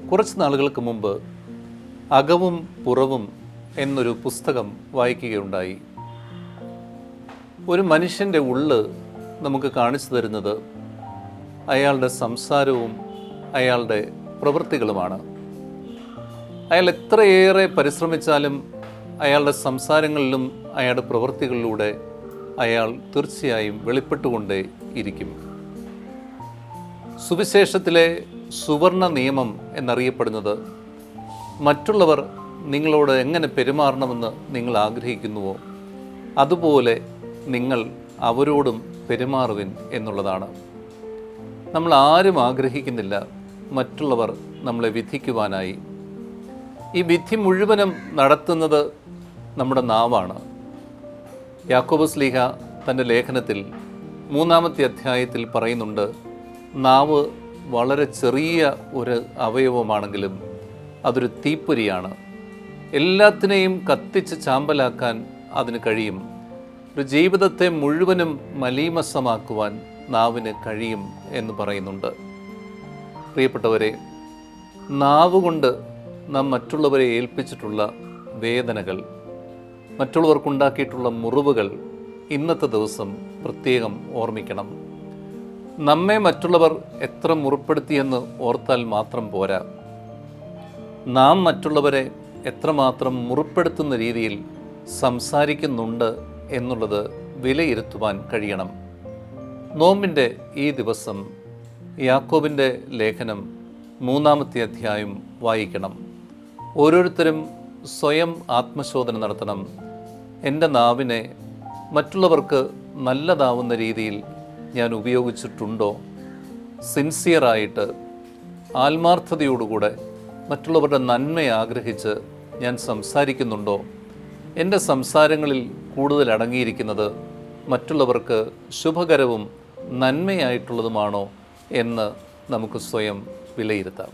കുറച്ച് നാളുകൾക്ക് മുമ്പ് അകവും പുറവും എന്നൊരു പുസ്തകം വായിക്കുകയുണ്ടായി. ഒരു മനുഷ്യൻ്റെ ഉള്ള് നമുക്ക് കാണിച്ചു തരുന്നത് അയാളുടെ സംസാരവും അയാളുടെ പ്രവൃത്തികളുമാണ്. അയാൾ എത്രയേറെ പരിശ്രമിച്ചാലും അയാളുടെ സംസാരങ്ങളിലും അയാളുടെ പ്രവൃത്തികളിലൂടെ അയാൾ തീർച്ചയായും വെളിപ്പെട്ടുകൊണ്ടേ ഇരിക്കും. സുവിശേഷത്തിലെ സുവർണ നിയമം എന്നറിയപ്പെടുന്നത് മറ്റുള്ളവർ നിങ്ങളോട് എങ്ങനെ പെരുമാറണമെന്ന് നിങ്ങൾ ആഗ്രഹിക്കുന്നുവോ അതുപോലെ നിങ്ങൾ അവരോടും പെരുമാറുവിൻ എന്നുള്ളതാണ്. നമ്മൾ ആരും ആഗ്രഹിക്കുന്നില്ല മറ്റുള്ളവർ നമ്മളെ വിധിക്കുവാനായി. ഈ വിധി മുഴുവനും നടത്തുന്നത് നമ്മുടെ നാവാണ്. യാക്കോബ് ശ്ലീഹ തൻ്റെ ലേഖനത്തിൽ 3-ാമത്തെ അധ്യായത്തിൽ പറയുന്നുണ്ട്, നാവ് വളരെ ചെറിയ ഒരു അവയവമാണെങ്കിലും അതൊരു തീപ്പൊരിയാണ്. എല്ലാത്തിനെയും കത്തിച്ച് ചാമ്പലാക്കാൻ അതിന് കഴിയും. ഒരു ജീവിതത്തെ മുഴുവനും മലീമസമാക്കുവാൻ നാവിന് കഴിയും എന്ന് പറയുന്നുണ്ട്. പ്രിയപ്പെട്ടവരെ, നാവ് കൊണ്ട് നാം മറ്റുള്ളവരെ ഏൽപ്പിച്ചിട്ടുള്ള വേദനകൾ, മറ്റുള്ളവർക്കുണ്ടാക്കിയിട്ടുള്ള മുറിവുകൾ ഇന്നത്തെ ദിവസം പ്രത്യേകം ഓർമ്മിക്കണം. നമ്മെ മറ്റുള്ളവർ എത്ര മുറിപ്പെടുത്തിയെന്ന് ഓർത്താൽ മാത്രം പോരാ, നാം മറ്റുള്ളവരെ എത്രമാത്രം മുറിപ്പെടുത്തുന്ന രീതിയിൽ സംസാരിക്കുന്നുണ്ട് എന്നുള്ളത് വിലയിരുത്തുവാൻ കഴിയണം. നോമ്പിൻ്റെ ഈ ദിവസം യാക്കോബിൻ്റെ ലേഖനം 3-ാമത്തെ അധ്യായം വായിക്കണം. ഓരോരുത്തരും സ്വയം ആത്മശോധന നടത്തണം. എൻ്റെ നാവിനെ മറ്റുള്ളവർക്ക് നല്ലതാവുന്ന രീതിയിൽ ഞാൻ ഉപയോഗിച്ചിട്ടുണ്ടോ? സിൻസിയറായിട്ട് ആത്മാർത്ഥതയോടുകൂടെ മറ്റുള്ളവരുടെ നന്മയെ ആഗ്രഹിച്ച് ഞാൻ സംസാരിക്കുന്നുണ്ടോ? എൻ്റെ സംസാരങ്ങളിൽ കൂടുതൽ അടങ്ങിയിരിക്കുന്നത് മറ്റുള്ളവർക്ക് ശുഭകരവും നന്മയായിട്ടുള്ളതുമാണോ എന്ന് നമുക്ക് സ്വയം വിലയിരുത്താം.